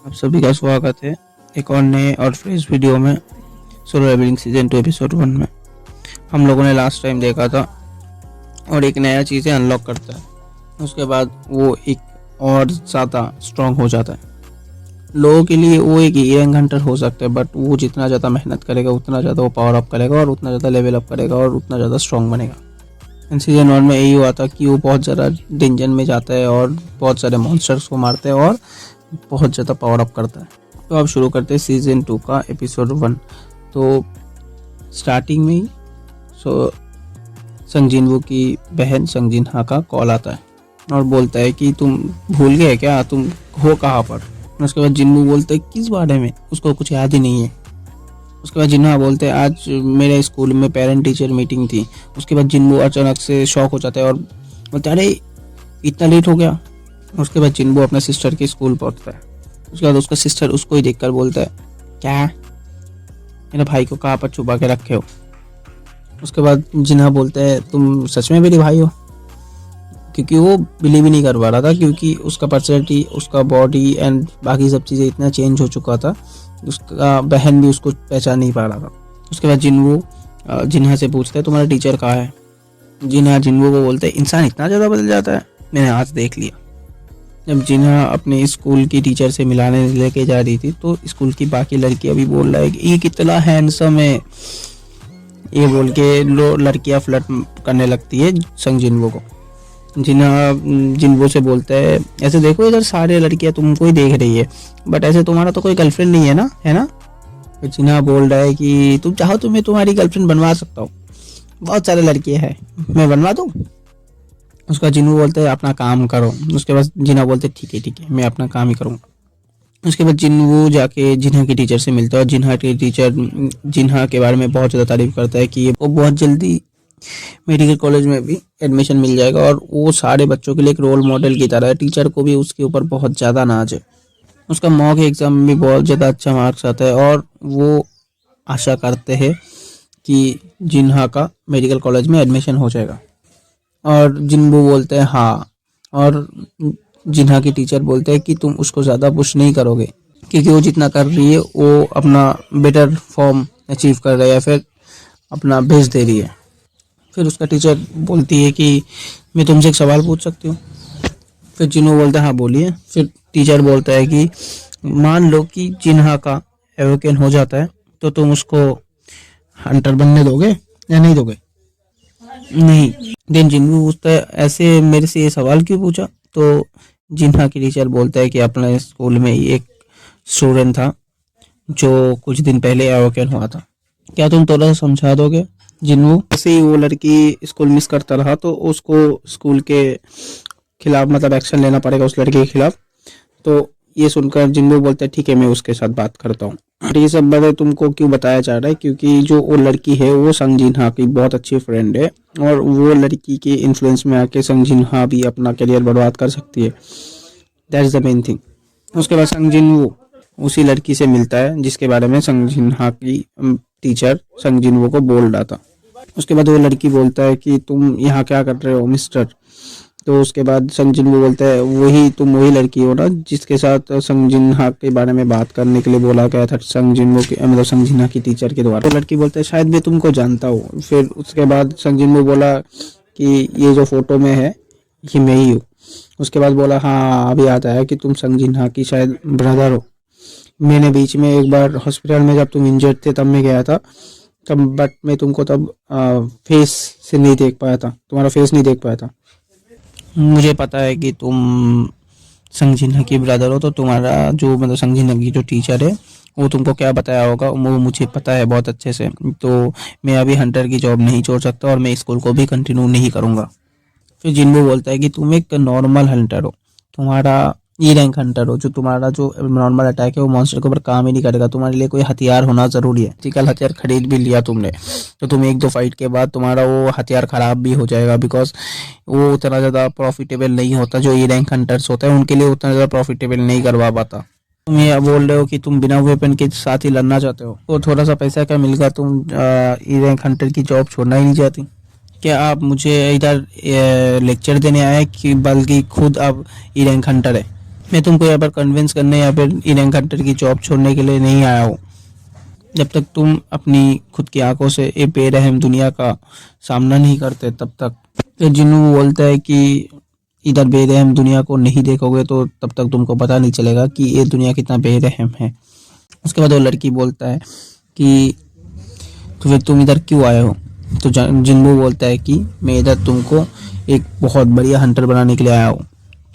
आप सभी का स्वागत है एक और नए और फ्रेश वीडियो में। सोलो लेवलिंग सीजन 2 एपिसोड 1 में हम लोगों ने लास्ट टाइम देखा था और एक नया चीज़ें अनलॉक करता है, उसके बाद वो एक और ज़्यादा स्ट्रॉन्ग हो जाता है। लोगों के लिए वो एक रैंक हंटर हो सकता है, बट वो जितना ज़्यादा मेहनत करेगा उतना ज़्यादा वो पावर अप करेगा और उतना ज़्यादा लेवल अप करेगा और उतना ज़्यादा स्ट्रॉन्ग बनेगा। इन सीजन 1 में यही हुआ था कि वो बहुत ज़्यादा डेंजर में जाता है और बहुत सारे मॉन्स्टर्स को मारता है और बहुत ज़्यादा पावर अप करता है। तो अब शुरू करते हैं सीजन 2 का एपिसोड 1। तो स्टार्टिंग में ही संग जिनवू की बहन संग जिनहा का कॉल आता है और बोलता है कि तुम भूल गए क्या, तुम हो कहाँ पर। उसके बाद जिनवू बोलते हैं किस बारे में, उसको कुछ याद ही नहीं है। उसके बाद जिन्हा बोलते हैं आज मेरे स्कूल में पेरेंट टीचर मीटिंग थी। उसके बाद जिनवू अचानक से शॉक हो जाता है और बोलता है अरे इतना लेट हो गया। उसके बाद जिनवू अपने सिस्टर के स्कूल पहुंचता है। उसके बाद उसका सिस्टर उसको ही देखकर बोलता है क्या मेरे भाई को कहाँ पर छुपा के रखे हो। उसके बाद जिन्हा बोलता है तुम सच में मेरे भाई हो, क्योंकि वो बिलीव ही नहीं कर पा रहा था, क्योंकि उसका पर्सनैलिटी, उसका बॉडी एंड बाकी सब चीज़ें इतना चेंज हो चुका था। उसका बहन भी उसको पहचान नहीं पा रहा था। उसके बाद जिनवू जिन्हा से पूछता है तुम्हारा टीचर कहाँ है। जिन्हा जिनवू को बोलते हैं इंसान इतना ज़्यादा बदल जाता है, मैंने आज देख लिया। जब जिन्हा अपने स्कूल की टीचर से मिलाने लेके जा रही थी तो स्कूल की बाकी लड़कियां भी बोल रहा है कि ये कितना हैंडसम है, ये बोल के लड़कियां फ्लर्ट करने लगती है संग जिनवू को। जिन्हा जिनवू से बोलता है ऐसे देखो इधर सारे लड़कियां तुमको ही देख रही है, बट ऐसे तुम्हारा तो कोई गर्लफ्रेंड नहीं है ना, है ना। तो जिन्हा बोल रहा है कि तुम चाहो तो मैं तुम्हारी गर्लफ्रेंड बनवा सकता हूँ, बहुत सारे लड़कियां हैं, मैं बनवा दूँ। उसका जिन्वू बोलते हैं अपना काम करो। उसके बाद जिन्हा बोलते ठीक है मैं अपना काम ही करूँगा। उसके बाद जिन्वू जाके जिन्हा की टीचर से मिलता है और जिन्हा के टीचर जिन्हा के बारे में बहुत ज़्यादा तारीफ करता है कि वो बहुत जल्दी मेडिकल कॉलेज में भी एडमिशन मिल जाएगा और वो सारे बच्चों के लिए एक रोल मॉडल की तरह है। टीचर को भी उसके ऊपर बहुत ज़्यादा नाज है। उसका मॉक एग्ज़ाम में भी बहुत ज़्यादा अच्छा मार्क्स आता है और वो आशा करते हैं कि जिन्हा का मेडिकल कॉलेज में एडमिशन हो जाएगा। और जिन्वू बोलते हैं हाँ, और जिन्हा की टीचर बोलते हैं कि तुम उसको ज़्यादा पुश नहीं करोगे, क्योंकि वो जितना कर रही है वो अपना बेटर फॉर्म अचीव कर रही है, फिर अपना बेस्ट दे रही है। फिर उसका टीचर बोलती है कि मैं तुमसे एक सवाल पूछ सकती हूँ। फिर जिन्वू बोलता है हाँ बोलिए। फिर टीचर बोलता है कि मान लो कि जिन्हा का एवोकेन हो जाता है तो तुम उसको हंटर बनने दोगे या नहीं दोगे। नहीं। देन जिन्वू पूछता है ऐसे मेरे से ये सवाल क्यों पूछा। तो जिन्हा की टीचर बोलता है कि अपने स्कूल में ही एक स्टूडेंट था जो कुछ दिन पहले एवोकेन हुआ था, क्या तुम थोड़ा सा समझा दोगे। जिन्वू ऐसे ही वो लड़की स्कूल मिस करता रहा तो उसको स्कूल के खिलाफ मतलब एक्शन लेना पड़ेगा उस लड़के के खिलाफ। तो ये सुनकर जिन्वू बोलता है ठीक है मैं उसके साथ बात करता हूँ। ये सब बातें तुमको क्यों बताया जा रहा है, क्योंकि जो वो लड़की है वो संग जिन्हा की बहुत अच्छी फ्रेंड है और वो लड़की के इन्फ्लुएंस में आके संग जिन्हा भी अपना करियर बर्बाद कर सकती है। That's the main thing. उसके बाद संग जिन्वू उसी लड़की से मिलता है जिसके बारे में संग जिन्हा की टीचर संग जिन्वू को बोल रहा था। उसके बाद वो लड़की बोलता है कि तुम यहाँ क्या कर रहे हो मिस्टर। तो उसके बाद संग जिन्वू बोलता है तुम वही लड़की हो ना जिसके साथ संग जिन्हा के बारे में बात करने के लिए बोला गया था संग जिन्वू के मतलब संग जिन्हा की टीचर के द्वारा। तो लड़की बोलता है शायद मैं तुमको जानता हूँ। फिर उसके बाद संग जिन्वू बोला कि ये जो फोटो में है ये मैं ही हूँ। उसके बाद बोला हाँ अभी याद आया कि तुम संग जिन्हा की शायद ब्रदर हो। मैंने बीच में एक बार हॉस्पिटल में जब तुम इंजर्ड थे तब मैं गया था तब, बट मैं तुमको तब फेस से नहीं देख पाया था, तुम्हारा फेस नहीं देख पाया था। मुझे पता है कि तुम संग जिन्हा की ब्रदर हो, तो तुम्हारा जो मतलब संग जिन्हा की जो टीचर है वो तुमको क्या बताया होगा वो मुझे पता है बहुत अच्छे से। तो मैं अभी हंटर की जॉब नहीं छोड़ सकता और मैं स्कूल को भी कंटिन्यू नहीं करूँगा। फिर जिन्वू बोलता है कि तुम एक नॉर्मल हंटर हो, तुम्हारा ई रैंक हंटर हो, जो तुम्हारा जो नॉर्मल अटैक है वो मॉन्स्टर के ऊपर काम ही नहीं करेगा। तुम्हारे लिए कोई हथियार होना ज़रूरी है। फिजिकल हथियार खरीद भी लिया तुमने तो तुम एक दो फाइट के बाद तुम्हारा वो हथियार ख़राब भी हो जाएगा, बिकॉज वो उतना ज़्यादा प्रॉफिटेबल नहीं होता। जो ई रैंक हंटर्स होता है उनके लिए उतना ज़्यादा प्रॉफिटेबल नहीं करवा पाता। तुम ये बोल रहे हो कि तुम बिना वेपन के साथ ही लड़ना चाहते हो, तो थोड़ा सा पैसा क्या मिलेगा, तुम ई रैंक हंटर की जॉब छोड़ना ही नहीं चाहती। क्या आप मुझे इधर लेक्चर देने आए कि बल्कि खुद आप ई रैंक हंटर है। मैं तुमको यहाँ पर कन्विंस करने या फिर ईरैंक हंटर की जॉब छोड़ने के लिए नहीं आया हूँ। जब तक तुम अपनी खुद की आंखों से ये बेरहम दुनिया का सामना नहीं करते तब तक। फिर जिन्नू बोलता है कि इधर बेरहम दुनिया को नहीं देखोगे तो तब तक तुमको पता नहीं चलेगा कि ये दुनिया कितना बेरहम है। उसके बाद वो लड़की बोलता है कि तो फिर तुम इधर क्यों आए हो? तो जिन्नू बोलता है कि मैं इधर तुमको एक बहुत बढ़िया हंटर बनाने के लिए आया हूँ,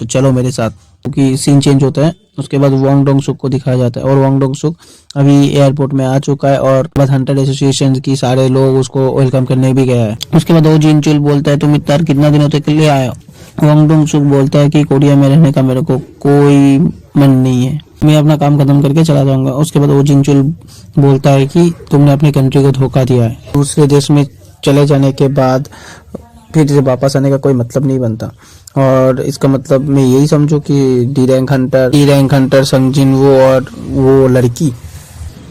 तो चलो मेरे साथ। क्योंकि सीन चेंज होता है। उसके बाद वांग डोंग सुक को दिखाया जाता है और वांग डोंग सुक अभी एयरपोर्ट में आ चुका है और बाद हंटर एसोसिएशन की सारे लोग उसको वेलकम करने भी गया है। उसके बाद वो जिन चुल बोलता है तुम इतना कितना दिनों तक के लिए आए हो? वांग डोंग सुक बोलता है कि कोरिया में रहने का मेरे को कोई मन नहीं है, मैं अपना काम खत्म करके चला जाऊंगा। उसके बाद वो जिनचुल बोलता है कि तुमने अपनी कंट्री को धोखा दिया है, दूसरे देश में चले जाने के बाद फिर से वापस आने का कोई मतलब नहीं बनता। और इसका मतलब मैं यही समझू कि डी रैंक हंटर संग जिनवो और वो लड़की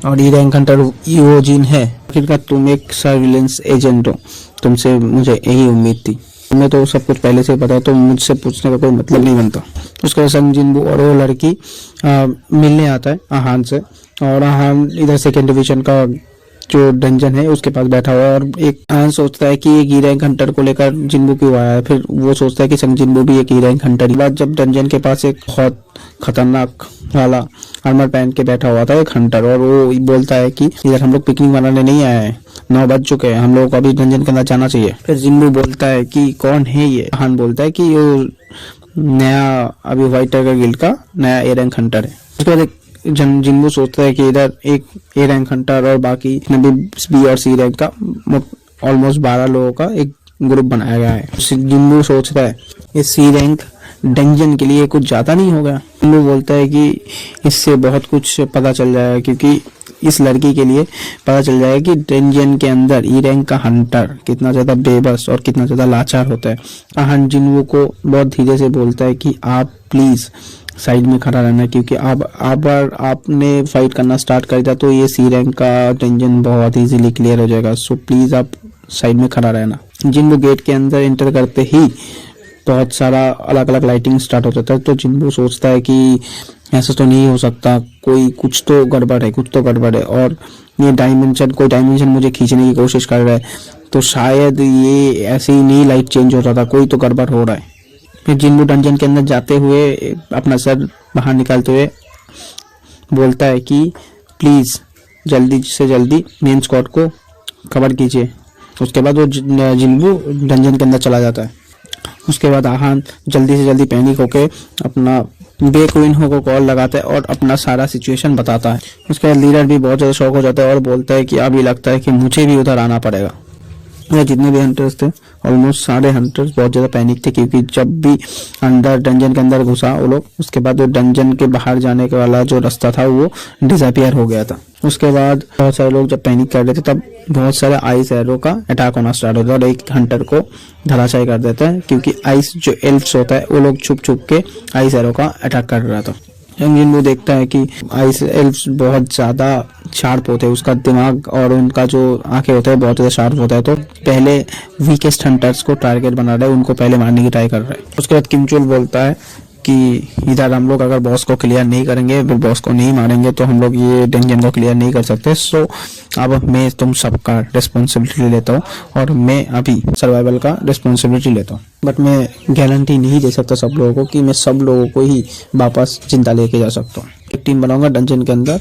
और डी रैंक हंटर वो जिन है, आखिरकार तुम एक सर्विलेंस एजेंट हो। तुमसे मुझे यही उम्मीद थी, तुम्हें तो सब कुछ पहले से पता है, तो मुझसे पूछने का कोई मतलब नहीं बनता। उसके बाद संग जिनवो और वो लड़की मिलने आता है आहान से और आहान इधर सेकेंड डिवीजन का जो डंजन है उसके पास बैठा हुआ है और एक आहान सोचता है कि एक रैंक हंटर को लेकर जिन्बू क्यों आया है। फिर वो सोचता है कि संग जिन्बू भी एक रैंक हंटर। बाद जब डंजन के पास एक बहुत खतरनाक वाला आर्मर पहन के बैठा हुआ था एक हंटर, और वो बोलता है कि इधर हम लोग पिकनिक मनाने नहीं आए हैं, 9 बज चुके हैं, हम लोगों को अभी डंजन के अंदर जाना चाहिए। फिर जिन्बू बोलता है कि कौन है ये? आहान बोलता है कि वो नया अभी व्हाइट टाइगर गिल्ड का नया ए रैंक हंटर है। उसके बाद जिन्बू सोचता है कि इधर एक ए रैंक हंटर और बाकी बी और सी रैंक का ऑलमोस्ट 12 लोगों का एक ग्रुप बनाया गया है। जिन्बू सोचता है ये सी रैंक डंजन के लिए कुछ ज्यादा नहीं हो गया। जिन्बू बोलता है कि इससे बहुत कुछ पता चल जाएगा, क्योंकि इस लड़की के लिए पता चल जाएगा कि डंजन के अंदर ई रैंक का हंटर कितना ज्यादा बेबस और कितना ज्यादा लाचार होता है। आहान जिन्बू को बहुत धीरे से बोलता है कि आप प्लीज साइड में खड़ा रहना, क्योंकि अगर आपने फाइट करना स्टार्ट कर दिया तो ये सी रैंक का डंजन बहुत इजीली क्लियर हो जाएगा, सो प्लीज आप साइड में खड़ा रहना। जिन्बू गेट के अंदर एंटर करते ही बहुत सारा अलग अलग लाइटिंग स्टार्ट हो जाता है, तो जिन्बू सोचता है कि ऐसा तो नहीं हो सकता, कुछ तो गड़बड़ है और ये कोई डायमेंशन मुझे खींचने की कोशिश कर रहा है, तो शायद ये ऐसे ही नहीं लाइट चेंज होता था, कोई तो गड़बड़ हो रहा है। फिर जिन्बू डंजन के अंदर जाते हुए अपना सर बाहर निकालते हुए बोलता है कि प्लीज जल्दी से जल्दी मेन स्क्वाड को कवर कीजिए। उसके बाद वो जिन्बू डंजन के अंदर चला जाता है। उसके बाद आहान जल्दी से जल्दी पैनिक होके अपना बेक्विन को कॉल लगाता है और अपना सारा सिचुएशन बताता है। उसके बाद लीडर भी बहुत ज्यादा शॉक हो जाता है और बोलता है कि अभी लगता है कि मुझे भी उधर आना पड़ेगा। जितने भी हंटर्स थे ऑलमोस्ट सारे हंटर्स बहुत ज्यादा पैनिक थे, क्योंकि जब भी अंदर डंजन के अंदर घुसा वो लोग, उसके बाद वो डंजन के बाहर जाने के वाला जो रास्ता था वो डिसअपियर हो गया था। उसके बाद बहुत सारे लोग जब पैनिक कर रहे थे तब बहुत सारे आइस एरो का अटैक होना स्टार्ट होता है और एक हंटर को धराशायी कर देता है, क्योंकि आइस जो एल्फ्स होता है वो लोग छुप छुप के आइस एरो का अटैक कर रहा था। जिन्बू देखता है कि आइस एल्फ्स बहुत ज्यादा शार्प होते हैं, उसका दिमाग और उनका जो आंखें होते हैं बहुत ज्यादा शार्प होता है, तो पहले वीकेस्ट हंटर्स को टारगेट बना रहा है, उनको पहले मारने की ट्राई कर रहा है। उसके बाद किमचुल बोलता है कि इधर हम लोग अगर बॉस को क्लियर नहीं करेंगे, फिर बॉस को नहीं मारेंगे तो हम लोग ये डंजन को क्लियर नहीं कर सकते, सो अब मैं तुम सबका रिस्पॉन्सिबिलिटी लेता हूँ और मैं अभी सर्वाइवल का रिस्पॉन्सिबिलिटी लेता हूँ, बट मैं गारंटी नहीं दे सकता सब लोगों को कि मैं सब लोगों को ही वापस जिंदा लेके जा सकता हूँ। एक टीम बनाऊंगा डंजन के अंदर,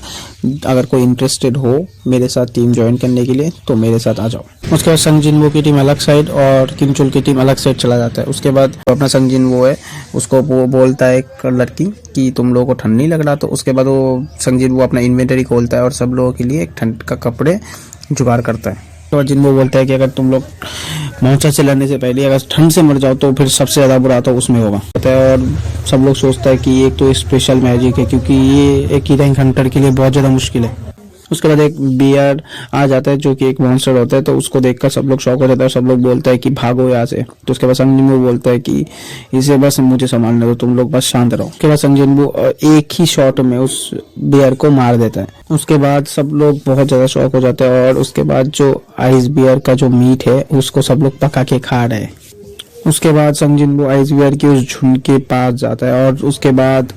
अगर कोई इंटरेस्टेड हो मेरे साथ टीम ज्वाइन करने के लिए तो मेरे साथ आ जाओ। उसके बाद संग जिन्वो की टीम अलग साइड और किमचुल की टीम अलग साइड चला जाता है। उसके बाद अपना संग जिन्वो है उसको वो बोलता है एक लड़की कि तुम लोगों को ठंड नहीं लग रहा, तो उसके बाद वो संग जिन्वो अपना इन्वेंटरी खोलता है और सब लोगों के लिए एक ठंड का कपड़े जुगाड़ करता है। तो जिन्वो बोलता है कि अगर तुम लोग मौचा से लड़ने से पहले अगर ठंड से मर जाओ तो फिर सबसे ज्यादा बुरा तो उसमें होगा। और सब लोग सोचता है कि एक तो स्पेशल मैजिक है, क्योंकि ये एक ही रैंक हंटर के लिए बहुत ज्यादा मुश्किल है। उसके बाद एक बियर आ जाता है जो कि एक मॉन्स्टर होता है, तो उसको देखकर सब लोग शॉक हो जाता है, सब लोग बोलता है कि भागो यहाँ से। तो उसके बाद संग जिन्वो बोलता है कि इसे बस मुझे संभालने दो, तुम लोग बस शांत रहो। उसके बाद संग जिन्वो एक ही शॉट में उस बियर को मार देता है। उसके बाद सब लोग बहुत ज्यादा शॉक हो जाते हैं और उसके बाद जो आइस बियर का जो मीट है उसको सब लोग पका के खा रहे हैं। उसके बाद संग जिन्वो आइस बियर के उस झुंड के पास जाता है और उसके बाद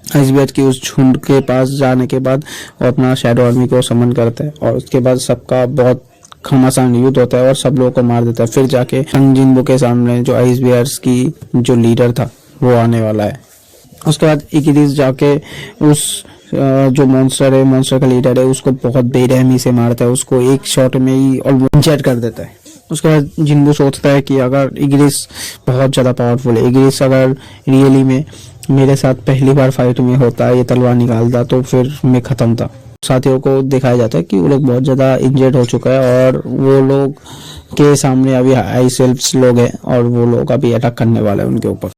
आइसबेरियस की उस झुंड के पास जाने के बाद वो अपना शैडो आर्मी को समन करता है और उसके बाद सबका बहुत घमासान युद्ध होता है और सब लोगों को मार देता है। फिर जाके संग जिनवू के सामने जो आइसबेरियस की जो लीडर था वो आने वाला है। उसके बाद इगिरिस जाके उस जो मॉन्स्टर का लीडर है उसको बहुत बेरहमी से मारता है, उसको एक शॉट में ही ऑलमोस्ट इंजर्ड कर देता है। उसके बाद जिनवू सोचता है कि अगर इगिरिस बहुत ज़्यादा पावरफुल है, इगिरिस अगर रियली में मेरे साथ पहली बार फाइट में होता, ये तलवार निकालता तो फिर मैं ख़त्म था। साथियों को दिखाया जाता है कि वो लोग बहुत ज़्यादा इंजर्ड हो चुका है और वो लोग के सामने अभी हाई सेल्फ्स लोग हैं और वो लोग अभी अटैक करने वाले हैं उनके ऊपर।